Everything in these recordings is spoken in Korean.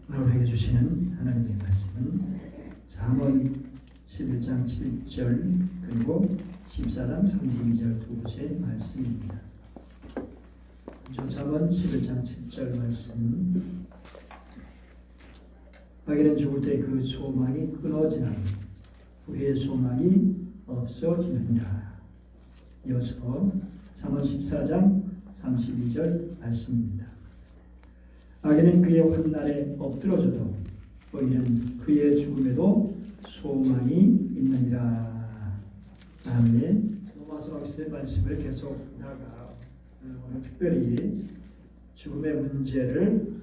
오늘 우리에게 주시는 하나님의 말씀은 잠언 11장 7절 그리고 14장 32절 두 곳의 말씀입니다. 먼저 잠언 11장 7절 말씀. 마귀는 죽을 때 그 소망이 끊어지나니 후회의 소망이 없어지느니라. 이어서 잠언 14장 32절 말씀입니다. 마귀는 그의 환난에 엎드러져도 의인은 그의 죽음에도 소망이 있느니라. 아멘. 토마스 박사의 말씀을 계속 나가 오늘 특별히 죽음의 문제를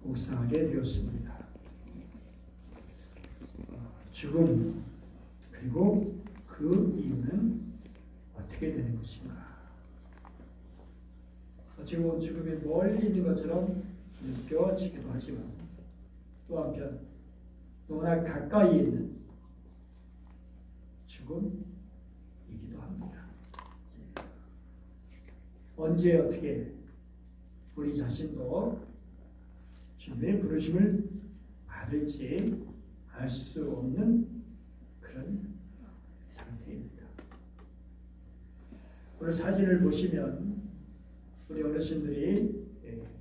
묵상하게 되었습니다. 죽음 그리고 그 이유는 어떻게 되는 것인가? 지금 죽음이 멀리 있는 것처럼 느껴지기도 하지만 또 한편 너무나 가까이 있는 죽음이기도 합니다. 언제 어떻게 우리 자신도 주님의 부르심을 받을지 알 수 없는 그런 상태입니다. 오늘 사진을 보시면 우리 어르신들이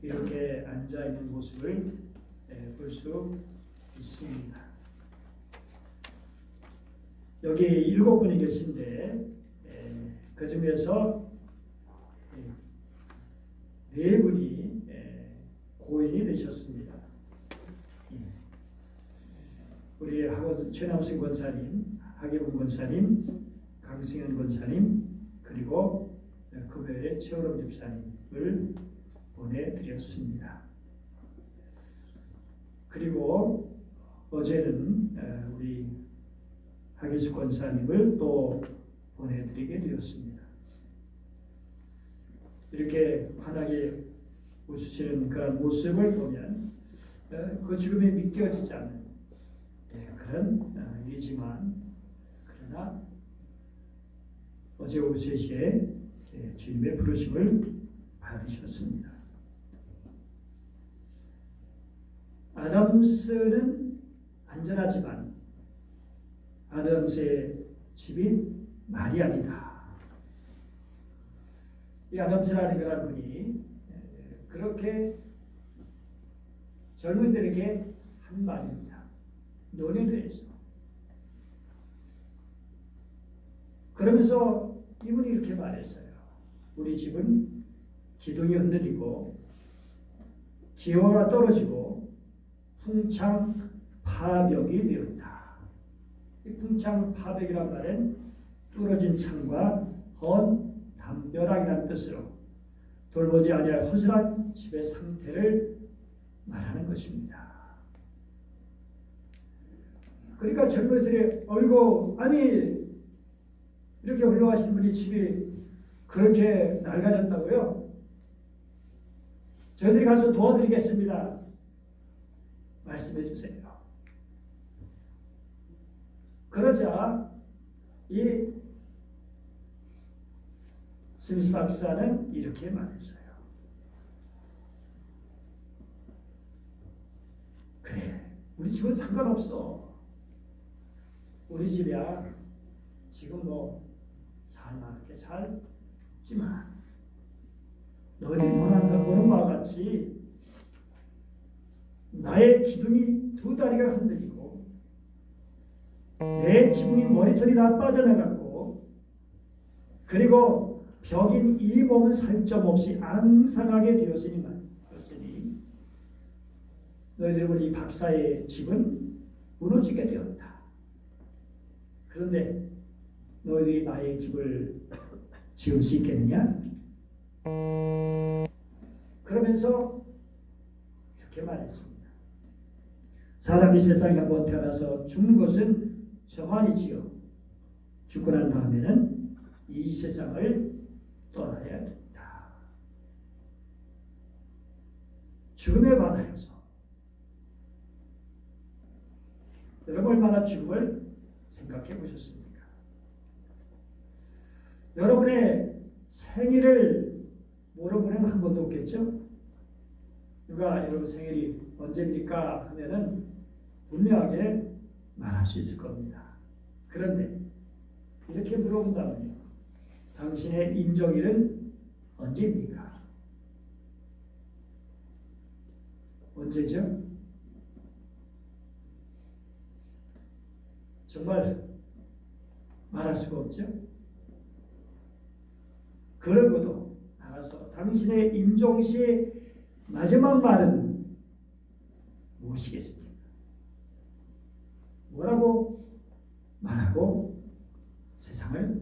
이렇게 앉아있는 모습을 볼 수 있습니다. 여기 7분이 계신데 그 중에서 4분이 고인이 되셨습니다. 우리 최남승 권사님, 하기문 권사님, 강승현 권사님, 그리고 금요일에 최호름 집사님을 보내드렸습니다. 그리고 어제는 우리 하기수 권사님을 또 보내드리게 되었습니다. 이렇게 환하게 웃으시는 그런 모습을 보면 그 죽음이 믿겨지지 않는 그런 일이지만 그러나 어제 오후 3시에 주님의 부르심을 받으셨습니다. 아담스는 안전하지만 아담스의 집이 마리아니다. 이 아담스라는 그런 분이 그렇게 젊은이들에게 한 말입니다. 논의를 해서. 그러면서 이분이 이렇게 말했어요. 우리 집은 기둥이 흔들리고 기와가 떨어지고 풍창파벽이 되었다. 이 풍창파벽이란 말은 뚫어진 창과 헌 담벼락이라는 뜻으로 돌보지 아니할 허술한 집의 상태를 말하는 것입니다. 그러니까 젊은이들이 어이구 아니 이렇게 훌륭하신 분이 집이 그렇게 낡아졌다고요? 저희들이 가서 도와드리겠습니다. 말씀해 주세요. 그러자 이 스미스 박사는 이렇게 말했어요. 그래, 우리 집은 상관없어. 우리 집이야 지금 살만하게 살지만 너희들이 보는 바와 같이 나의 기둥이 2다리가 흔들리고 내 지붕이 머리털이 다 빠져나갔고 그리고 벽인 이 몸은 살점없이 앙상하게 되었으니 너희들이 본 이 박사의 집은 무너지게 되었다. 그런데 너희들이 나의 집을 지을 수 있겠느냐? 그러면서 이렇게 말했습니다. 사람이 세상에 한번 태어나서 죽는 것은 정한이지요. 죽고 난 다음에는 이 세상을 떠나야 된다. 죽음의 바다에서 여러분 얼마나 죽음을 생각해 보셨습니까? 여러분의 생일을 모르는 한 번도 없겠죠? 누가 여러분 생일이 언제입니까? 하면은 분명하게 말할 수 있을 겁니다. 그런데 이렇게 물어본다면요. 당신의 인정일은 언제입니까? 언제죠? 정말 말할 수가 없죠. 그러고도 나가서 당신의 임종시의 마지막 말은 무엇이겠습니까? 뭐라고 말하고 세상을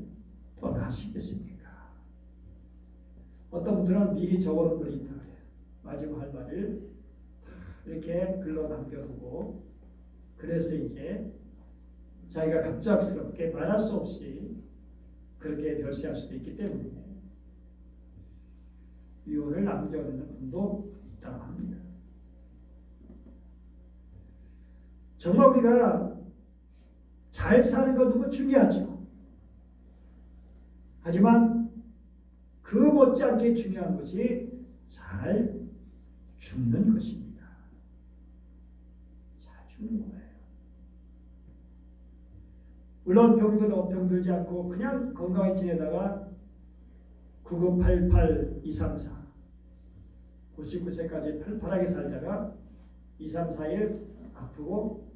떠나시겠습니까? 어떤 분들은 미리 적어놓은 분이 있다 그래요. 마지막 할 말을 이렇게 글로 남겨두고 그래서 이제 자기가 갑작스럽게 말할 수 없이 그렇게 별세할 수도 있기 때문에 유언을 남겨놓는 분도 있다고 합니다. 정말 우리가 잘 사는 것 너무 중요하죠. 하지만 그 못지않게 중요한 것이 잘 죽는 것입니다. 잘 죽는 거예요. 물론 병들지 않고 그냥 건강히 지내다가 9988234 99세까지 팔팔하게 살다가 2, 3, 4일 아프고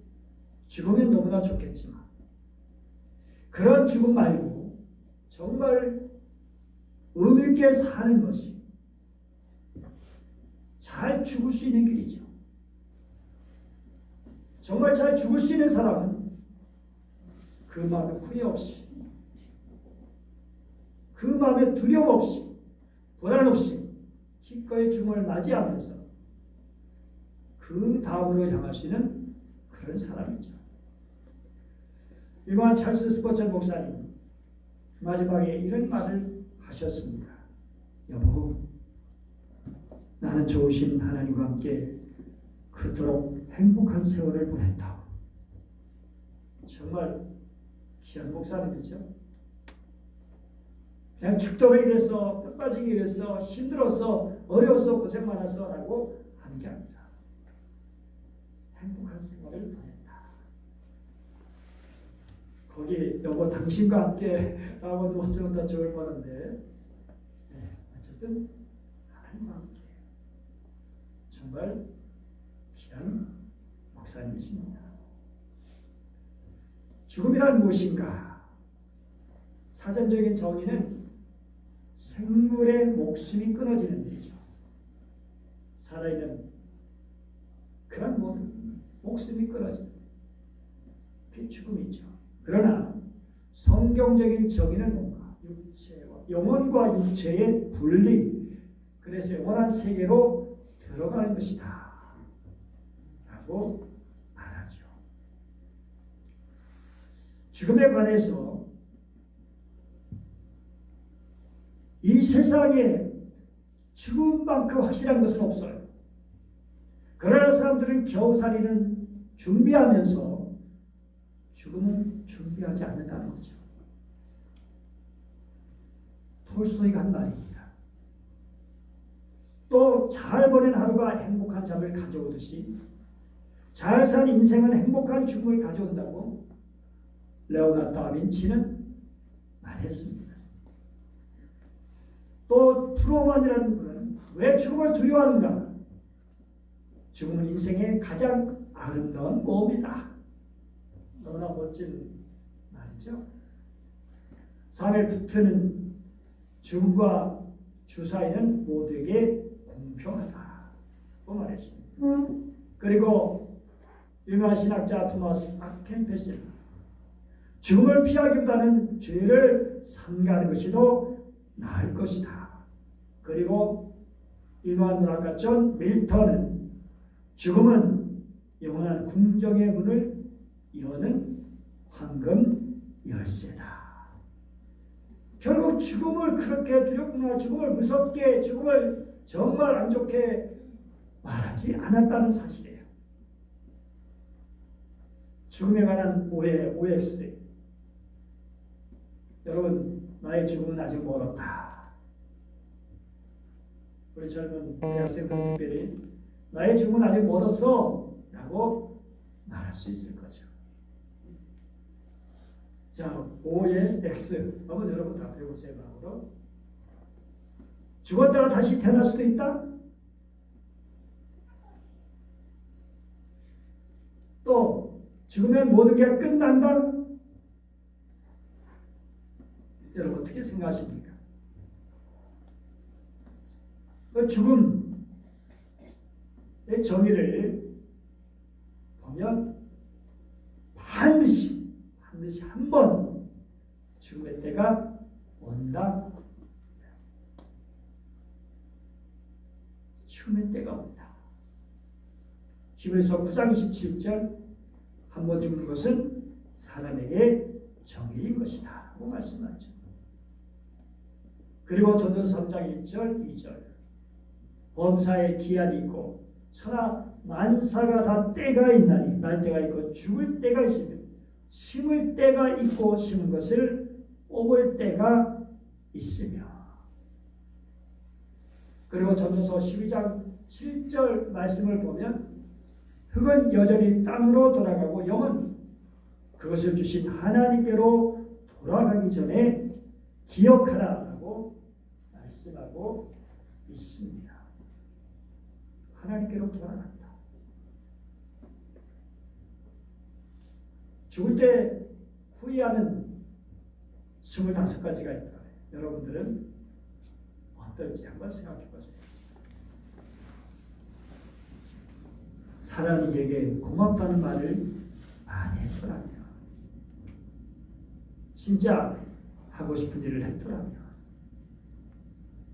죽으면 너무나 좋겠지만 그런 죽음 말고 정말 의미있게 사는 것이 잘 죽을 수 있는 길이죠. 정말 잘 죽을 수 있는 사람은 그 마음에 후회 없이 그 마음에 두려움 없이 불안 없이 기꺼이 죽음을 맞이하면서 그 다음으로 향할 수 있는 그런 사람이죠. 유명한 찰스 스포츠먼 목사님 마지막에 이런 말을 하셨습니다. 여보, 나는 좋으신 하나님과 함께 그토록 행복한 세월을 보냈다. 정말 귀한 목사님이죠. 그냥 죽도록 이래서 뼈 빠지게 이래서 힘들어서 어려워서 고생 많아서 라고 하는 게 아니라 행복한 생활을 보냈다. 거기 여보 당신과 함께 라고 못 쓰면 더 좋을 뻔한데 어쨌든 하나님과 함께 정말 귀한 목사님이십니다. 죽음이란 무엇인가? 사전적인 정의는 생물의 목숨이 끊어지는 일이죠. 살아있는 그런 모든 목숨이 끊어지는 그게 죽음이죠. 그러나 성경적인 정의는 뭔가? 육체와 영혼과 육체의 분리, 그래서 영원한 세계로 들어가는 것이다 라고 말하죠. 죽음에 관해서 이 세상에 죽음만큼 확실한 것은 없어요. 그러나 사람들은 겨우살이는 준비하면서 죽음은 준비하지 않는다는 거죠. 톨스토이가 한 말입니다. 또 잘 보낸 하루가 행복한 잠을 가져오듯이 잘 산 인생은 행복한 죽음을 가져온다고 레오나르도 다빈치는 말했습니다. 또 프로만이라는 분은 왜 죽음을 두려워하는가? 죽음은 인생의 가장 아름다운 모험이다. 너무나 멋진 말이죠. 삶에 붙는 죽음과 주사위는 모두에게 공평하다고 말했습니다. 그리고 유명한 신학자 토마스 아켄페스는 죽음을 피하기보다는 죄를 삼가하는 것이 더 나을 것이다. 그리고 유명한 문학가 존 밀턴은 죽음은 영원한 궁정의 문을 여는 황금 열쇠다. 결국 죽음을 그렇게 두렵구나, 죽음을 무섭게, 죽음을 정말 안 좋게 말하지 않았다는 사실이에요. 죽음에 관한 오해, OX. 여러분, 나의 죽음은 아직 멀었다. 우리 젊은 대학생들 특별히 나의 죽음은 아직 멀었어 라고 말할 수 있을 거죠. 자, O의 X 한번 여러분 다 배우세요. 마음으로. 죽었다가 다시 태어날 수도 있다. 또 죽으면 모든 게 끝난다. 여러분 어떻게 생각하십니까? 그 죽음의 정의를 보면 반드시 한 번 죽음의 때가 온다. 죽음의 때가 온다. 히브리서 9장 27절 한 번 죽는 것은 사람에게 정의인 것이다 라고 말씀하죠. 그리고 전도서 3장 1절 2절 범사에 기한이 있고 천하 만사가 다 때가 있나니 날 때가 있고 죽을 때가 있으며 심을 때가 있고 심은 것을 뽑을 때가 있으며. 그리고 전도서 12장 7절 말씀을 보면 흙은 여전히 땅으로 돌아가고 영은 그것을 주신 하나님께로 돌아가기 전에 기억하라라고 말씀하고 있습니다. 하나님께로 돌아간다. 죽을 때 후회하는 25가지가 있다. 여러분들은 어떨지 한번 생각해 보세요. 사랑이 에게 고맙다는 말을 많이 했더라면, 진짜 하고 싶은 일을 했더라면,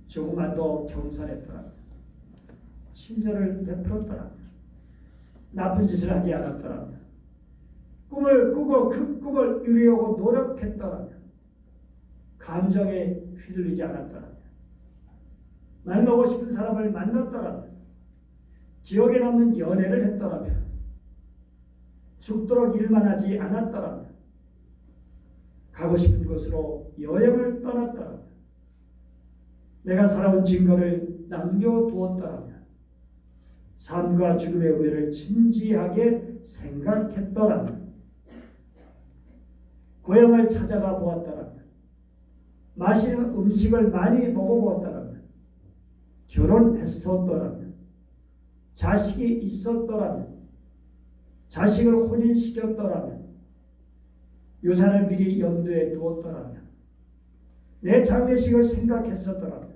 조금만 더 겸손했더라면, 친절을 베풀었더라면, 나쁜 짓을 하지 않았더라면, 꿈을 꾸고 그 꿈을 이루려고 노력했더라면, 감정에 휘둘리지 않았더라면, 만나고 싶은 사람을 만났더라면, 기억에 남는 연애를 했더라면, 죽도록 일만 하지 않았더라면, 가고 싶은 곳으로 여행을 떠났더라면, 내가 살아온 증거를 남겨두었더라면, 삶과 죽음의 우애를 진지하게 생각했더라면, 고향을 찾아가 보았더라면, 맛있는 음식을 많이 먹어보았더라면, 결혼했었더라면, 자식이 있었더라면, 자식을 혼인시켰더라면, 유산을 미리 염두에 두었더라면, 내 장례식을 생각했었더라면,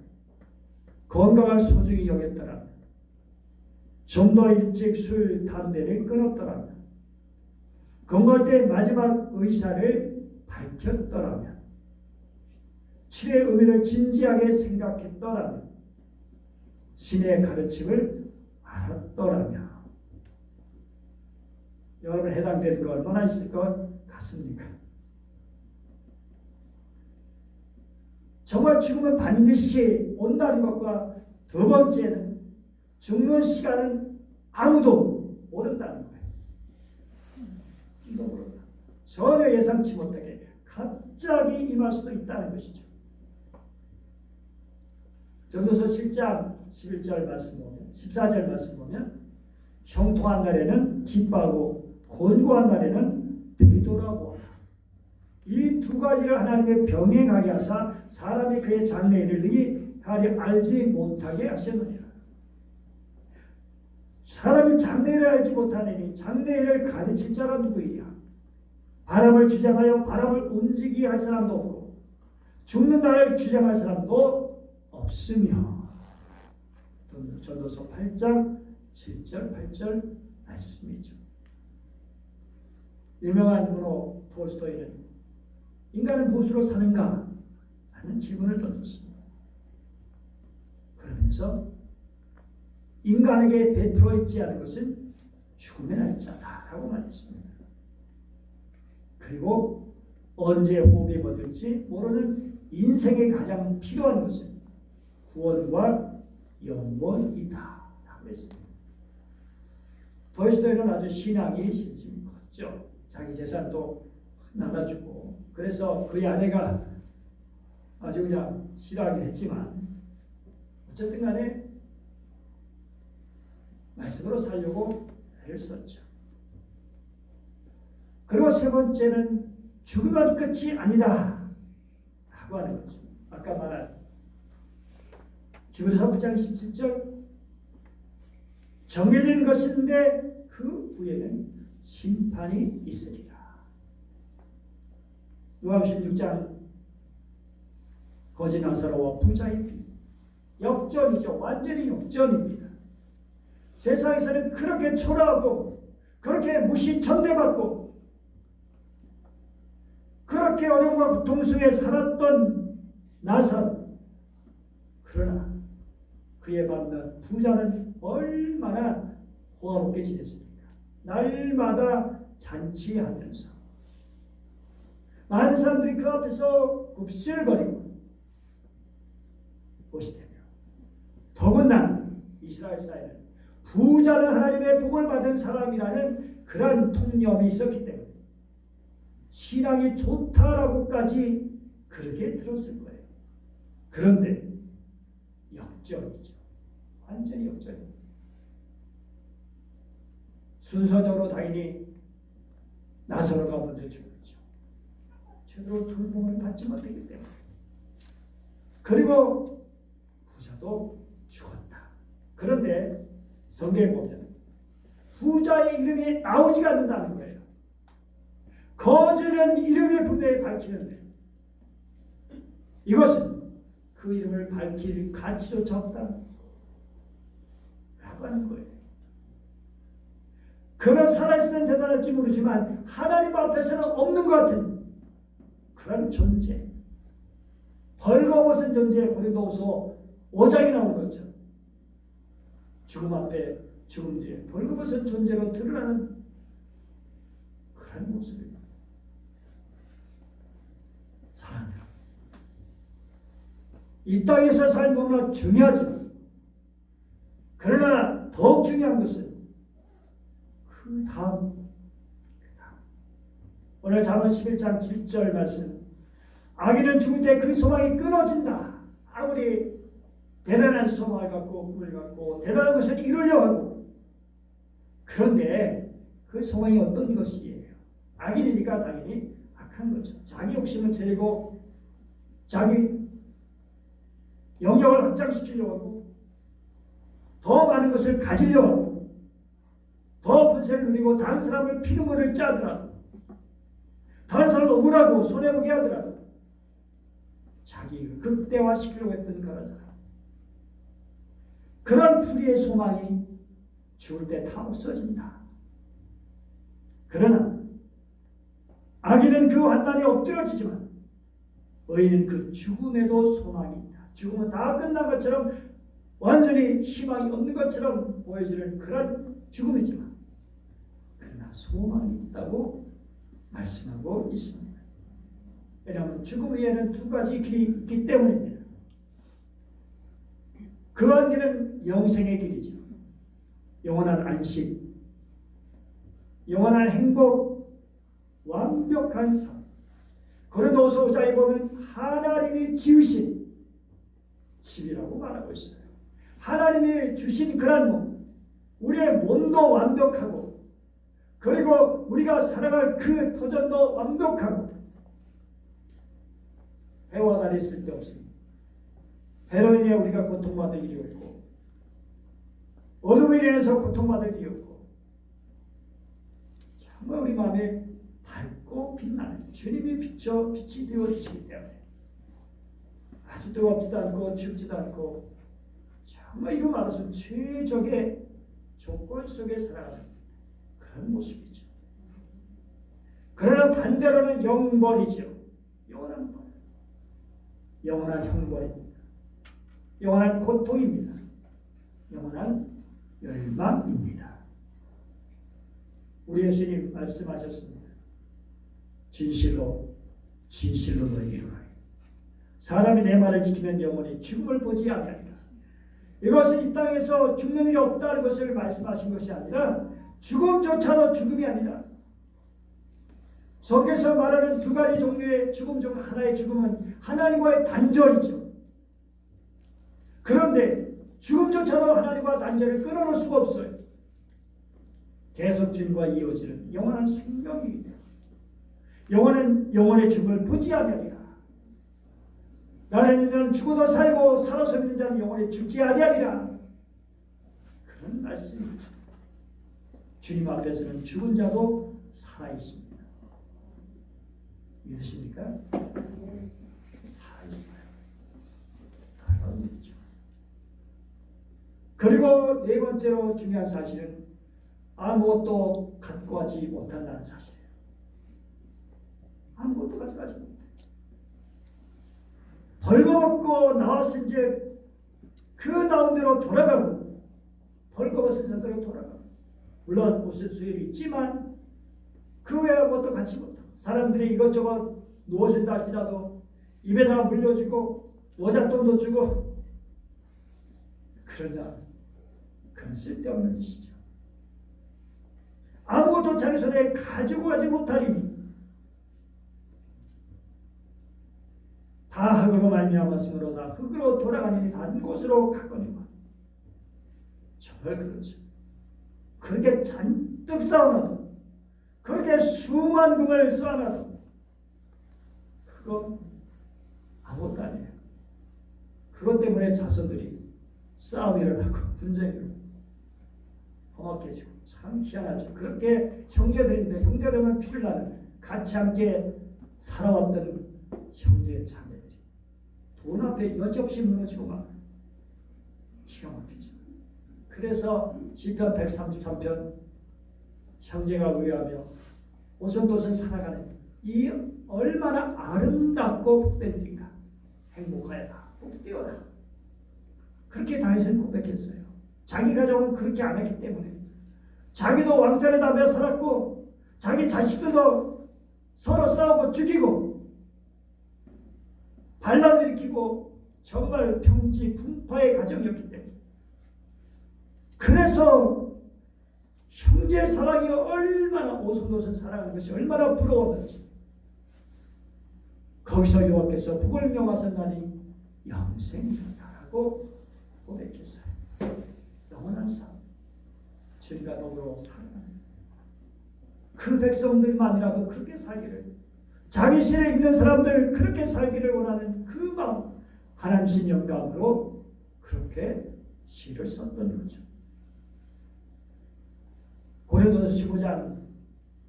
건강을 소중히 여겼더라면, 좀 더 일찍 술, 담배를 끊었더라면, 건강 때 마지막 의사를 밝혔더라면, 치료의 의미를 진지하게 생각했더라면, 신의 가르침을 알았더라면, 여러분 해당되는 거 얼마나 있을 것 같습니까? 정말 죽음은 반드시 온다는 것과 두 번째는 죽는 시간은 아무도 모른다는 거예요. 모른다. 전혀 예상치 못하게 갑자기 임할 수도 있다는 것이죠. 전도서 7장 11절 말씀 보면, 14절 말씀 보면, 형통한 날에는 기뻐하고 곤고한 날에는 되돌아보아라. 이 두 가지를 하나님의 병행하게 하사 사람이 그의 장래일을 능히 알지 못하게 하셨느니라. 사람이 장래일을 알지 못하느니 장래일을 가르칠 자가 누구이랴? 바람을 주장하여 바람을 움직이게 할 사람도 없고 죽는 날을 주장할 사람도 없으며. 전도서 8장 7절 8절 말씀이죠. 유명한 문호 톨스토이는 인간은 무엇으로 사는가? 하는 질문을 던졌습니다. 그러면서 인간에게 베풀어 있지 않은 것은 죽음의 날짜다라고 말했습니다. 그리고 언제 호흡이 멎을지 모르는 인생에 가장 필요한 것은 구원과 영원이다 라고 했습니다. 톨스토이는 아주 신앙이 심심이 컸죠. 자기 재산도 나눠주고, 그래서 그의 아내가 아주 그냥 싫어하긴 했지만 어쨌든 간에 말씀으로 살려고 애를 썼죠. 그리고 세 번째는 죽으면 끝이 아니다 라고 하는 거죠. 아까 말한 히브리서 9장 17절 정해진 것인데 그 후에는 심판이 있으리라. 누가복음 16장 거지 나사로와 부자의 비 역전이죠. 완전히 역전입니다. 세상에서는 그렇게 초라하고 그렇게 무시천대받고 그렇게 어려움과 고통 속에 살았던 나사로, 그러나 그에 반면 부자는 얼마나 호화롭게 지냈습니까? 날마다 잔치하면서 많은 사람들이 그 앞에서 굽실거리고 보시되며, 더군다나 이스라엘 사회는 부자는 하나님의 복을 받은 사람이라는 그러한 통념이 있었기 때문에 신앙이 좋다라고까지 그렇게 들었을 거예요. 그런데 역전이죠. 완전히 역전입니다. 순서적으로 당연히 나사로가 먼저 죽었죠. 제대로 돌봄을 받지 못했기 때문에. 그리고 부자도 죽었다. 그런데 성경에 보면 부자의 이름이 나오지가 않는다는 거예요. 거지는 이름이 분명히 밝히는데 이것은 그 이름을 밝힐 가치조차 없다 라고 하는 거예요. 그는 살아있으면 대단할지 모르지만 하나님 앞에서는 없는 것 같은 그런 존재, 벌거벗은 존재. 고린도후서 5장에 나온 것처럼 죽음 앞에 죽음 뒤에 벌거벗은 존재로 드러나는 그런 모습입니다. 사랑해요. 이 땅에서 삶이 너무나 중요하지만 그러나 더욱 중요한 것은 그 다음 오늘 잠언 11장 7절 말씀, 악인은 죽을 때 그 소망이 끊어진다. 아무리 대단한 소망을 갖고 꿈을 갖고 대단한 것을 이루려 하고, 그런데 그 소망이 어떤 것이에요? 악인이니까 당연히 악한 거죠. 자기 욕심을 채우고 자기 영역을 확장시키려고 하고 더 많은 것을 가지려고 하고 더 분세를 누리고 다른 사람을 피눈물을 짜더라도 다른 사람을 억울하고 손해보게 하더라도 자기를 극대화시키려고 했던 그런 사람, 그런 불의의 소망이 죽을 때 다 없어진다. 그러나 악인은 그 환난에 엎드려지지만 의인은 그 죽음에도 소망이 있다. 죽음은 다 끝난 것처럼 완전히 희망이 없는 것처럼 보여지는 그런 죽음이지만 그러나 소망이 있다고 말씀하고 있습니다. 왜냐하면 죽음 위에는 두 가지 길이 있기 때문입니다. 그 한 길은 영생의 길이죠. 영원한 안식, 영원한 행복, 완벽한 삶. 고린도후서 5장에 보면 하나님이 지으신 집이라고 말하고 있어요. 하나님이 주신 그런 몸, 우리의 몸도 완벽하고 그리고 우리가 살아갈 그 터전도 완벽하고 해와 달이 있을 때 없습니다. 해로 인해 우리가 고통받을 일이 없고 어둠으로 인해서 고통받을 일이 없고 정말 우리 마음에 밝고 빛나는 주님이 빛이 되어주시기 때문에 아주 뜨겁지도 않고 춥지도 않고 정말 이루 말해서 최적의 조건 속에 살아가는 그런 모습이죠. 그러나 반대로는 영벌이죠. 영원한 벌, 영원한 형벌입니다. 영원한 고통입니다. 영원한 멸망입니다. 우리 예수님 말씀하셨습니다. 진실로 진실로 너희에게 이르노니 사람이 내 말을 지키면 영원히 죽음을 보지 아니하리라. 이것은 이 땅에서 죽는 일이 없다는 것을 말씀하신 것이 아니라 죽음조차도 죽음이 아니라 성경에서 말하는 두 가지 종류의 죽음 중 하나의 죽음은 하나님과의 단절이죠. 그런데 죽음조차도 하나님과 단절을 끊어놓을 수가 없어요. 계속 주님과 이어지는 영원한 생명이기 때문에 영원한 영원의 죽음을 보지 아니하리라. 나를 믿는 죽어도 살고 살아서 믿는 자는 영원히 죽지 아니하리라. 그런 말씀이죠. 주님 앞에서는 죽은 자도 살아 있습니다. 믿으십니까? 살아 있어요. 놀라운 일이죠. 그리고 네 번째로 중요한 사실은 아무것도 갖고 가지 못한다는 사실이에요. 아무것도 가져가지 못해. 벌거벗고 나왔을 때 그 나온 대로 돌아가고 벌거벗은 대로 돌아가고 물론 옷을 수혈이 있지만 그 외에 아무것도 갖지 못하고 사람들이 이것저것 놓아준다 할지라도 입에다가 물려주고 노잣돈도 주고 그러나 그건 쓸데없는 짓이죠. 아무것도 자기 손에 가지고 가지 못하리니 다 흙으로 말미암았으므로 다 흙으로 돌아가니 단 곳으로 가거니와. 정말 그렇죠. 그렇게 잔뜩 쌓아놔도 그렇게 수만 금을 쌓아놔도 그거 아무것도 아니에요. 그것 때문에 자손들이 싸움이 일어나고 분쟁이 일어나고 험악해지고 참 희한하죠. 그렇게 형제들인데 형제들만 피를 나는 같이 함께 살아왔던 형제 자매들이 돈 앞에 여지없이 무너지고 막 기가 막히죠. 그래서 시편 133편 형제가 의하며 오손도손 살아가는 이 얼마나 아름답고 복된 일인가. 행복하여라 복되어라. 그렇게 다윗은 고백했어요. 자기 가정은 그렇게 안 했기 때문에 자기도 왕따를 다며 살았고 자기 자식들도 서로 싸우고 죽이고 반란을 일으키고 정말 평지 분파의 가정이었기 때문에 그래서 형제 사랑이 얼마나 오손도손 사랑하는 것이 얼마나 부러웠는지 거기서 여호와께서 복을 명하셨나니 영생이라고 고백했어요. 영원한 삶 주님과 더불어 살아가는 그 백성들만이라도 그렇게 살기를 자기 신을 읽는 사람들 그렇게 살기를 원하는 그 마음 하나님 신 영감으로 그렇게 시를 썼던 거죠. 고린도서 15장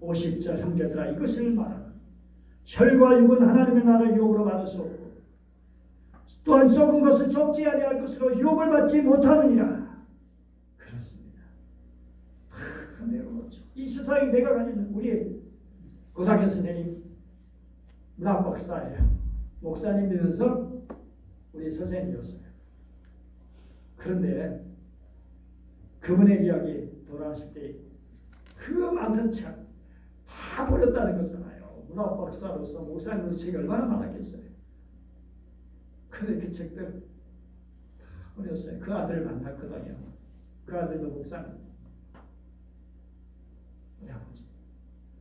50절 형제들아 이것을 말하라. 혈과 육은 하나님의 나라를 유혹으로 받을 수 없고 또한 썩은 것은 썩지 아니할 것으로 유혹을 받지 못하느니라. 그렇습니다. 내려놓죠. 이 세상에 내가 가진 우리 고등학교 선생님 문학 박사예요. 목사님이면서 우리 선생님이었어요. 그런데 그분의 이야기 돌아왔을 때 그 많은 책 다 버렸다는 거잖아요. 문학 박사로서 목사님으로서 책이 얼마나 많았겠어요. 그런데 그 책들 다 버렸어요. 그 아들을 만났거든요. 그 아들도 목사님. 우리 아버지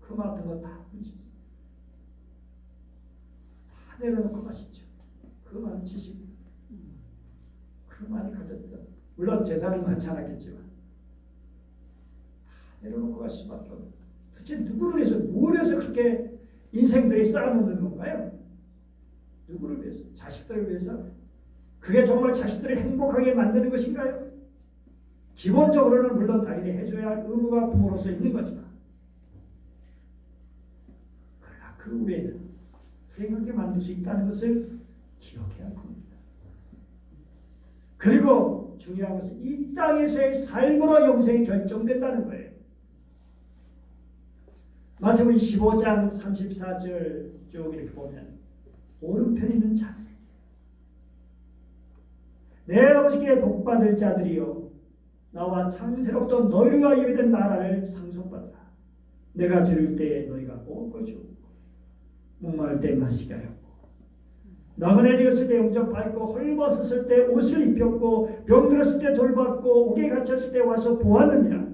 그 많은 거 다 버리셨어요. 다 내려놓고 가시죠. 그 많은 지식 그 많이 가졌던 물론 재산은 많지 않았겠지만 내려놓고 갈 수밖에 없는. 도대체 누구를 위해서 뭘 위해서 그렇게 인생들이 쌓아놓는 건가요? 누구를 위해서? 자식들을 위해서? 그게 정말 자식들을 행복하게 만드는 것인가요? 기본적으로는 물론 당연히 해줘야 할 의무가 부모로서 있는 거지만 그러나 그 외에는 행복하게 만들 수 있다는 것을 기억해야 할 겁니다. 그리고 중요한 것은 이 땅에서의 삶으로 영생이 결정된다는 거예요. 마태복음 15장 34절 쭉 이렇게 보면 오른편에 있는 자들 내 아버지께 복받을 자들이여 나와 창세로부터 너희와 예비된 나라를 상속받으라. 내가 줄일 때에 너희가 먹을 걸 주고 목마를 때 마시게 하였고 나그네 되었을 때 영접받고 헐벗었을 때 옷을 입혔고 병들었을 때 돌봤고 옥에 갇혔을 때 와서 보았느니라.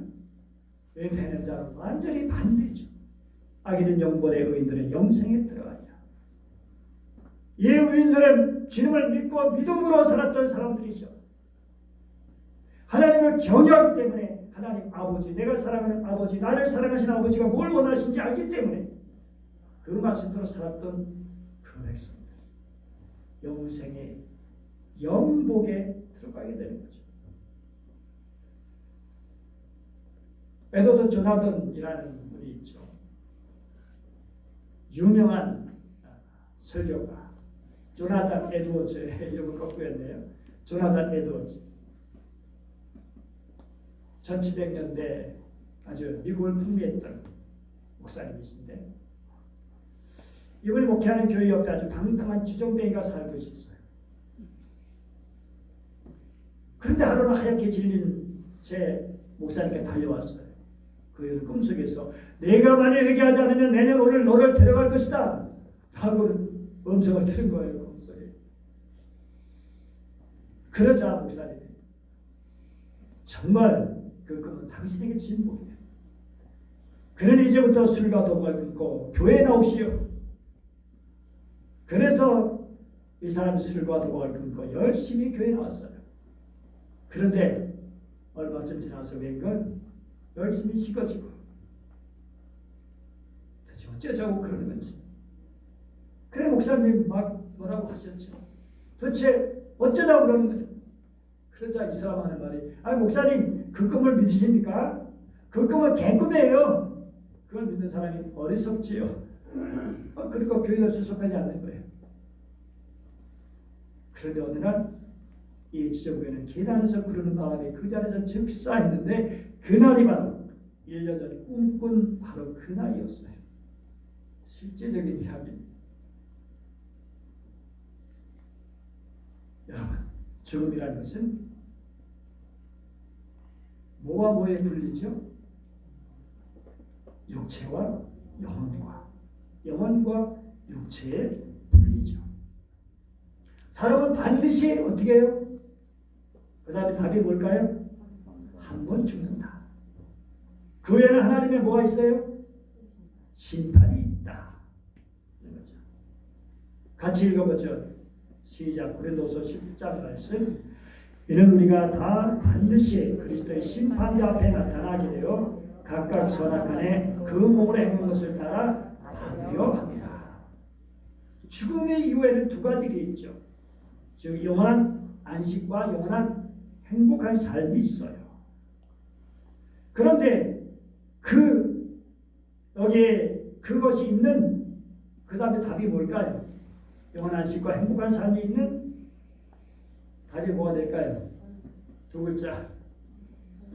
은혜는 자는 완전히 반대죠. 악인은 영벌의 의인들은 영생에 들어가리라. 이 의인들은 주님을 믿고 믿음으로 살았던 사람들이죠. 하나님을 경외하기 때문에 하나님 아버지, 내가 사랑하는 아버지, 나를 사랑하신 아버지가 뭘 원하시는지 알기 때문에 그 말씀대로 살았던 그 백성들 영생의 영복에 들어가게 되는 거죠. 에드워드 조나던이라는 분이 있죠. 유명한 설교가 조나단 에드워즈 이름을 거꾸였네요. 조나단 에드워즈 1700년대 아주 미국을 풍미했던 목사님이신데 이분이 목회하는 교회 옆에 아주 방탕한 주정뱅이가 살고 있었어요. 그런데 하루는 하얗게 질린 제 목사님께 달려왔어요. 그 꿈속에서 내가 만일 회개하지 않으면 내년 오늘 너를 데려갈 것이다 라고 음성을 들은 거예요. 꿈속에. 그러자 목사님이 정말 그 꿈은 당신에게 주신 복이에요. 그는 이제부터 술과 도박을 끊고 교회에 나오시오. 그래서 이 사람이 술과 도박을 끊고 열심히 교회에 나왔어요. 그런데 얼마쯤 지나서 웬걸 열심히 식어지고 도대체 어쩌자고 그러는 건지. 그래 목사님이 막 뭐라고 하셨죠. 도대체 어쩌자고 그러는 거죠. 그러자 이 사람 하는 말이 아니 목사님 그 꿈을 믿으십니까? 그 꿈은 개꿈이에요. 그걸 믿는 사람이 어리석지요. 그러니까 교회에 출석하지 않는 거예요. 그런데 어느 날 이 주정부에는 계단에서 구르는 바람에 그 자리에서 즉사했는데 그날이 바로 1년 전에 꿈꾼 바로 그날이었어요. 실제적인 이야기입니다. 여러분 죽음이라는 것은 뭐와 뭐에 분리죠? 육체와 영혼과 육체의 분리죠. 사람은 반드시 어떻게 해요? 그 다음에 답이 뭘까요? 한 번 죽는다. 그 외에는 하나님의 뭐가 있어요? 심판이 있다. 그렇죠. 같이 읽어보죠. 시작. 고린도서 10장 말씀. 이는 우리가 다 반드시 그리스도의 심판대 앞에 나타나게 되어 각각 선악간에 그 몸으로 행한 것을 따라 받으려 합니다. 죽음의 이후에는 두 가지 게 있죠. 즉 영원한 안식과 영원한 행복한 삶이 있어요. 그런데 여기에 그것이 있는 그 다음에 답이 뭘까요? 영원한 안식과 행복한 삶이 있는 답이 뭐가 될까요? 두 글자.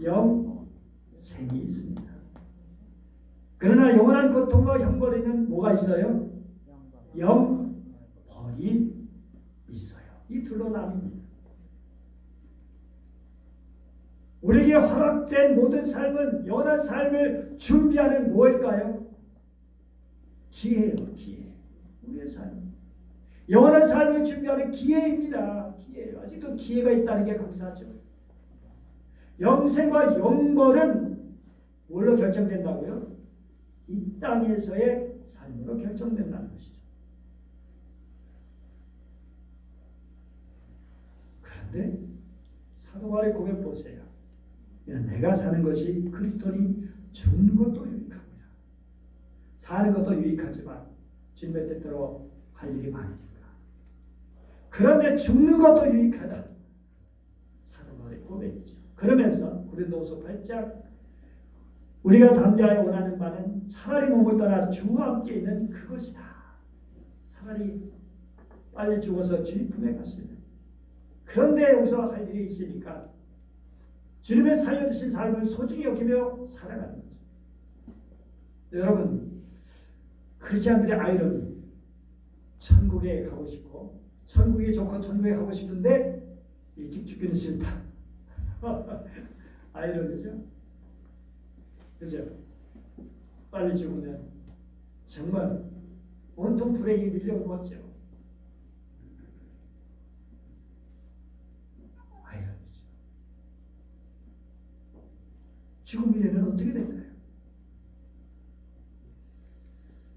영생이 있습니다. 그러나 영원한 고통과 형벌에는 뭐가 있어요? 영벌이 있어요. 이 둘로 나뉩니다. 우리에게 허락된 모든 삶은 영원한 삶을 준비하는 뭘까요? 기회예요. 기회. 우리의 삶. 영원한 삶을 준비하는 기회입니다. 기회예요. 아직도 기회가 있다는 게 감사하죠. 영생과 영벌은 뭘로 결정된다고요? 이 땅에서의 삶으로 결정된다는 것이죠. 그런데 사도 바울의 고백 보세요. 내가 사는 것이 그리스도니 죽는 것도 유익합니다. 사는 것도 유익하지만 주님의 뜻대로 할 일이 많으니까. 그런데 죽는 것도 유익하다. 사도 바울의 고백이죠. 그러면서 고린도후서 8장 우리가 담대하여 원하는 바는 차라리 몸을 떠나 주와 함께 있는 그것이다. 차라리 빨리 죽어서 주님 품에 갔으면. 그런데 여기서 할 일이 있으니까 주님의 살려주신 삶을 소중히 여기며 살아가는 거죠. 여러분 크리스찬들의 아이러니 천국에 가고 싶고 천국이 좋고 천국에 가고 싶은데 일찍 죽기는 싫다. 아이러니죠. 그죠? 빨리 죽으면 정말 온통 불행이 밀려올 것 같죠. 아이러니죠. 죽음 후에는 어떻게 될까요?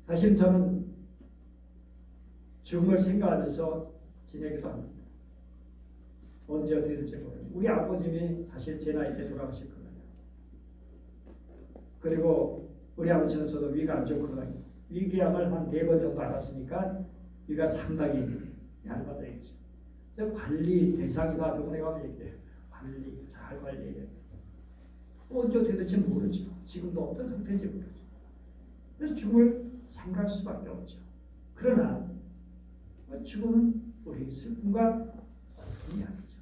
사실 저는 죽음을 생각하면서 지내기도 합니다. 언제 어떻게 될지 모르겠어요. 우리 아버님이 사실 제 나이 때 돌아가실 거예요. 그리고 우리 아버지는 저도 위가 안 좋거든요. 위궤양을 한 4번 정도 앓았으니까 위가 상당히 얇아져 있죠. 그래서 관리 대상이다 병원에 가면 얘기해요. 관리 잘 관리해야 돼요. 언제 어떻게 될지 모르죠. 지금도 어떤 상태인지 모르죠. 그래서 죽음을 생각할 수밖에 없죠. 그러나 죽음은 우리 슬픔과 고통이 아니죠.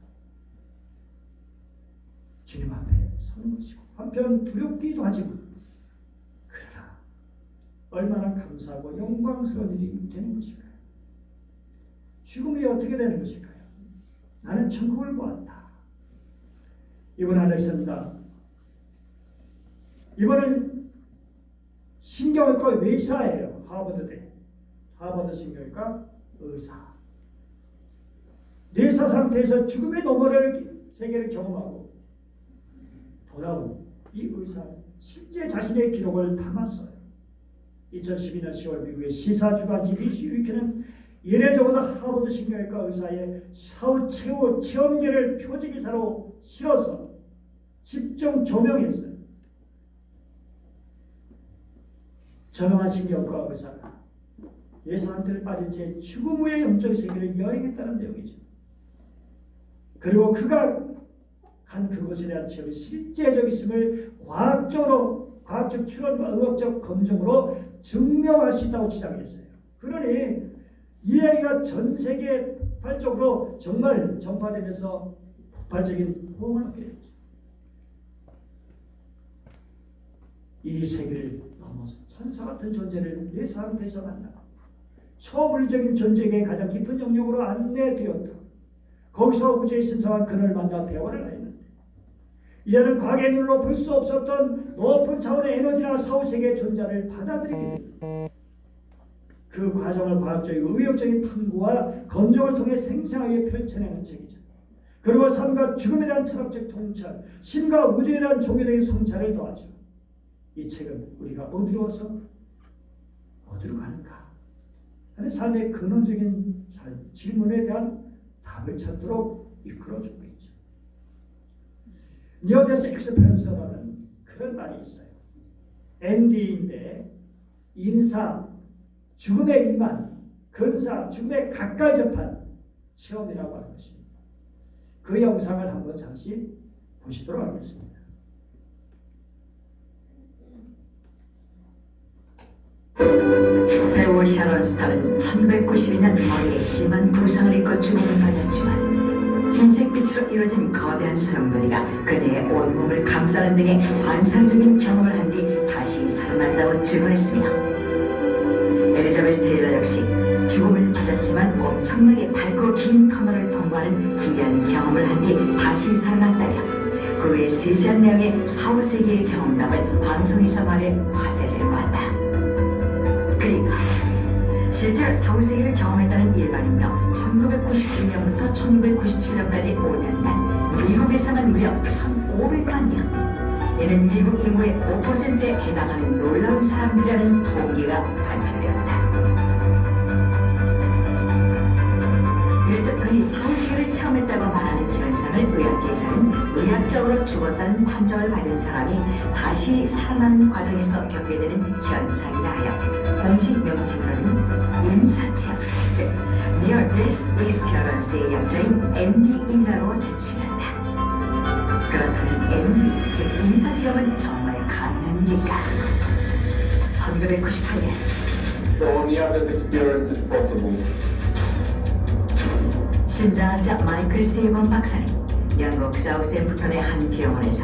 주님 앞에 서는 것이고 한편 두렵기도 하지만 그러나 얼마나 감사하고 영광스러운 일이 되는 것일까요? 죽음이 어떻게 되는 것일까요? 나는 천국을 보았다. 이번 알렉스입니다. 이번은 신경외과 의사예요. 하버드대. 하버드 신경외과 의사. 뇌사 상태에서 죽음의 너머를 세계를 경험하고 돌아온 이 의사는 실제 자신의 기록을 담았어요. 2012년 10월 미국의 시사주간지 뉴스위크는 이례적으로 하버드 신경외과 의사의 최후 체험기를 표지기사로 실어서 집중 조명했어요. 저명한 신경과 의사가 뇌 상태를 빠진 채 죽음 후의 영적 세계를 여행했다는 내용이죠. 그리고 그가 간 그것에 대한 체험이 실제적이심을 과학적 추론과 의학적 검증으로 증명할 수 있다고 주장했어요. 그러니 이 이야기가 전 세계 폭발적으로 정말 전파되면서 폭발적인 호응을 얻게 됐죠. 이 세계를 넘어서 천사 같은 존재를 내 상태에서 만나고 초물리적인 존재에게 가장 깊은 영역으로 안내되었다. 거기서 우주의 신성한 그를 만나 대화를 하였는데 이제는 과거의 눈으로 볼 수 없었던 높은 차원의 에너지나 사후세계의 존재를 받아들이게 됩니다. 그 과정을 과학적인 의학적인 탐구와 검증을 통해 생생하게 펼쳐내는 책이죠. 그리고 삶과 죽음에 대한 철학적 통찰, 신과 우주에 대한 종교적인 성찰을 더하죠. 이 책은 우리가 어디로 와서 어디로 가는가 하는 삶의 근원적인 질문에 대한 답을 찾도록 이끌어주고 있죠. 니어데스 익스페리언스라는 그런 말이 있어요. ND인데 인사, 죽음의 임한, 근사, 죽음에 가까이 접한 체험이라고 하는 것입니다. 그 영상을 한번 잠시 보시도록 하겠습니다. 배우 샤론 스타는 1992년 머리에 심한 부상을 입고 죽음을 맞았지만 흰색빛으로 이루어진 거대한 소용돌이가 그녀의 온몸을 감싸는 등의 환상적인 경험을 한 뒤 다시 살아난다고 증언했습니다. 엘리자베스 테일러 역시 죽음을 맞았지만 엄청나게 밝고 긴 터널을 통과하는 기이한 경험을 한 뒤 다시 살아났다며 그 외 세세한 내용의 사후세계의 경험담을 방송에서 말해 화제를 모았다. 그러니까 실제 사후세계를 경험했다는 일반인명 1992년부터 1997년까지 5년간 미국에서만 무려 1,500만 명, 이는 미국 인구의 5%에 해당하는 놀라운 사람들이라는 통계가 발표되었다. 이렇듯 흔히 사후세계를 체험했다고 말하는 현상을 의학계에서는 의학적으로 죽었다는 판정을 받은 사람이 다시 살아나는 과정에서 겪게 되는 현상이라 하여 공식 명칭으로는 임사체험, 즉 Near Death Experience의 약자인 MDE라고 지칭한다. 그렇다면 MD, 즉 임사체험은 정말 가능한 일일까? 1998년 So near death experience is possible. 심장학자 마이클 세이번 박사는 영국 사우샘프턴의 한 병원에서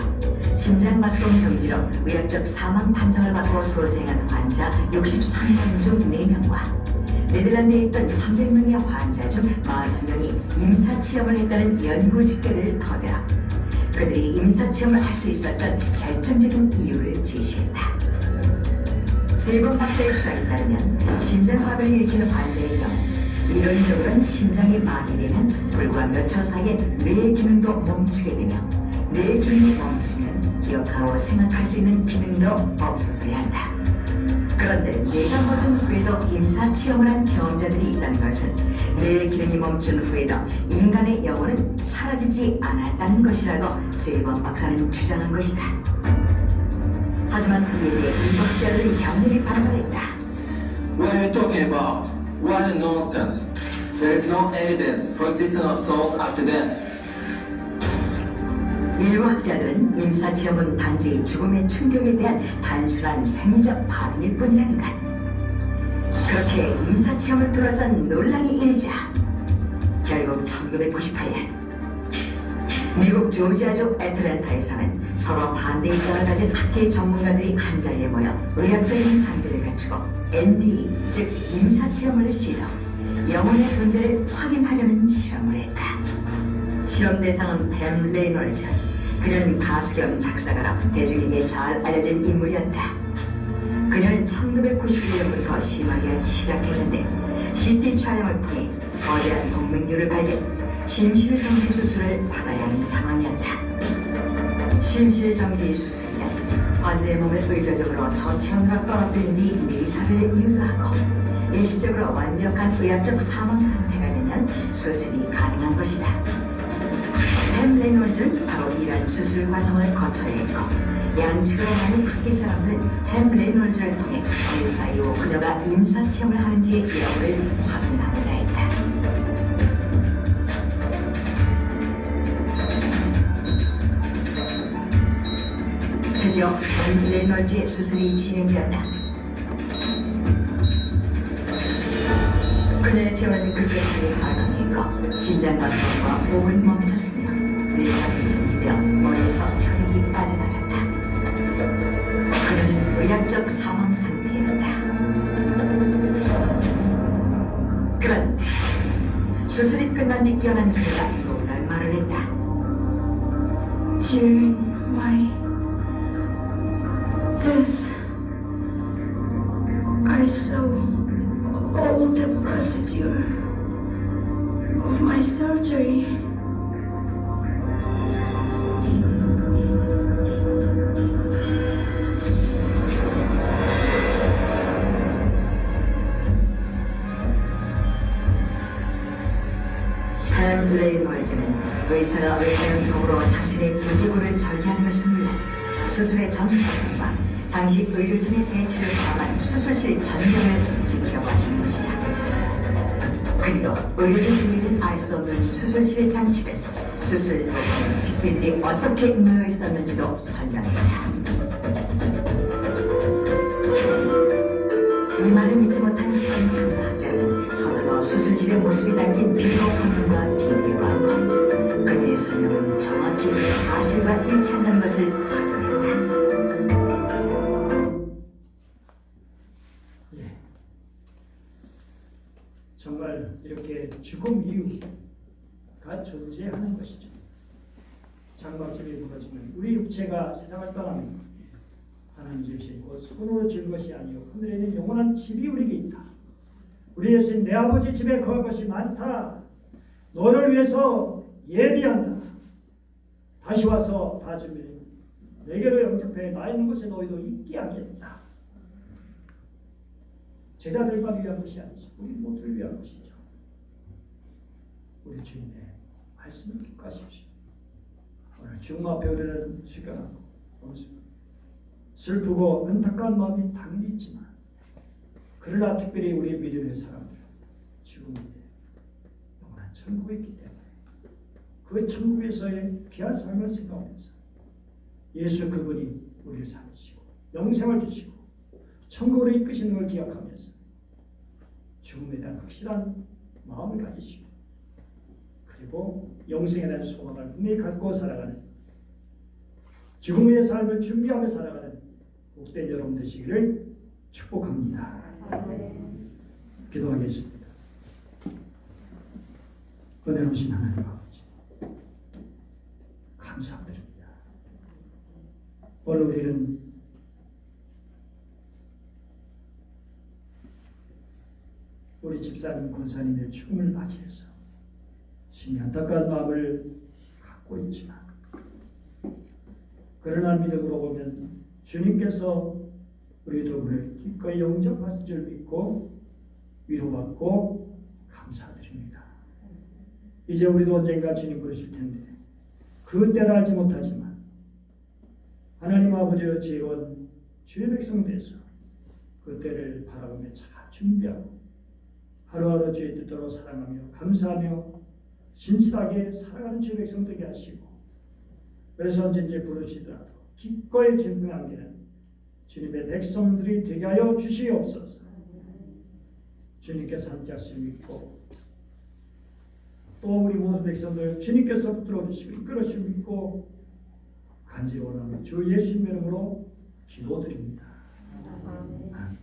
심장박동 정지로 의학적 사망 판정을 받고 소생한 환자 63명 중 4명과 네덜란드에 있던 300명의 환자 중 40명이 임사체험을 했다는 연구 집계를 토대로 그들이 임사체험을 할 수 있었던 결정적인 이유를 제시했다. 세이번 박사의 수사에 따르면 심장마비를 일으키는 환자의 경우 이론적으로는 심장이 마비되면 불과 몇 초 사이에 뇌의 기능도 멈추게 되며 뇌의 기능이 멈추면 기억하고 생각할 수 있는 기능도 없어져야 한다. 그런데 뇌가 멎은 후에도 임사체험을 한 경험자들이 있다는 것은 뇌의 기능이 멈춘 후에도 인간의 영혼은 사라지지 않았다는 것이라고 세이번 박사는 주장한 것이다. 하지만 이에 대해 인격자들이 격렬히 반발했다. What are you talking about? What a nonsense. There is no evidence for existence of souls after death. 일부 학자들은 임사체험은 단지 죽음의 충격에 대한 단순한 생리적 반응일 뿐이라는 것. 그렇게 임사체험을 둘러싼 논란이 일자 결국 1998년 미국 조지아주 애틀랜타에서는 서로 반대 입장을 가진 학계 전문가들이 한자리에 모여 의학적인 장비를 갖추고 MD, 즉 임사체험을 시도, 영혼의 존재를 확인하려는 실험을 했다. 실험 대상은 뱀 레이놀즈. 그녀는 가수 겸 작사가라 대중에게 잘 알려진 인물이었다. 그녀는 1991년부터 심하게 시작했는데 CT 촬영을 통해 거대한 동맥류를 발견, 심실정지 수술을 받아야 하는 상황이었다. 심실정지 수술이란 환자의 몸을 의도적으로 저체온으로 떨어뜨린 뒤 미사를 유도하고 일시적으로 완벽한 의학적 사망 상태가 되면 수술이 가능한 것이다. 뱀 레이놀즈는 바로 이러한 수술 과정을 거쳐야 했고 양측으로 많은 학계 사람들은 뱀 레이놀즈를 통해 의사 이후 그녀가 임사체험을 하는지의 여부를 확인하고자 했다. 드디어 뱀 레이놀즈의 수술이 진행되었다. 그녀의 체온은 급격하게 하강했고 심장박동과 몸을 멈췄으며 뇌관이 정지되어 머리에서 혈액이 빠져나갔다. 그녀는 의학적 사망 상태였다. 그런데 수술이 끝난 뒤 깨어난 그녀가 놀랄 말을 했다. During my death, I saw all the procedure of my surgery. 뱀 레이놀즈는 의사가 의사용 도구로 자신의 두개골을 절개하는 것은 물론 수술의 전 과정과 당시 의료진의 대처를 포함한 수술실 전경을 지켜봐주는 것이다. 그리고 의료진들은 알 수 없는 수술실의 장치들, 수술 도구, 집기들이 어떻게 놓여 있었는지도 설명했다. 이 말을 믿지 못한 시간 상학자는 서둘러 수술실의 모습이 담긴 비디오 화면과 비교하고 그녀의 설명은 정확히 사실과 일치한다는 것을 확인했다. 정말 이렇게 죽음 이유가 존재하는 것이죠. 장막집이 무너지면 우리 육체가 세상을 떠납니다. 하나님 주신 곧 손으로 지은 것이 아니요 하늘에 있는 영원한 집이 우리에게 있다. 우리 예수님 내 아버지 집에 거할 것이 많다. 너를 위해서 예비한다. 다시 와서 다 주면 내게로 영접해 나 있는 곳에 너희도 있게 하겠다. 제자들만 위한 것이 아니지 우리 모두를 위한 것이죠. 우리 주님의 말씀을 기억하십시오. 오늘 죽음 앞에 우리는 숙연하고 슬프고 안타까운 마음이 당연히 있지만 그러나 특별히 우리 믿음의 사람들은 죽음 위에 영원한 천국에 있기 때문에 그 천국에서의 귀한 삶을 생각하면서 예수 그분이 우리를 살리시고 영생을 주시고 천국으로 이끄시는 걸 기억하면서 죽음에 대한 확실한 마음을 가지시고 그리고 영생에 대한 소망을 분명히 갖고 살아가는 죽음의 삶을 준비하며 살아가는 복된 여러분 되시기를 축복합니다. 기도하겠습니다. 은혜로우신 하나님 아버지 감사드립니다. 오늘 우리는 우리 집사님 권사님의 죽음을 맞이해서 심히 안타까운 마음을 갖고 있지만 그러나 믿음으로 보면 주님께서 우리 두분을 기꺼이 영접하실 줄 믿고 위로받고 감사드립니다. 이제 우리도 언젠가 주님 부르실 텐데 그 때를 알지 못하지만 하나님 아버지의 지혜로운 주의 백성 되서 그 때를 바라보며 잘 준비하고 하루하루 주의 뜻대로 사랑하며 감사하며 신실하게 살아가는 주의 백성 되게 하시고, 그래서 언제 부르시더라도 기꺼이 전부 남기는 주님의 백성들이 되게 하여 주시옵소서. 주님께서 함께 하심을 믿고 또 우리 모든 백성들 주님께서 붙들어 주시고 이끌어 주심을 믿고 간절히 원하는 주 예수님의 이름으로 기도드립니다. 아멘.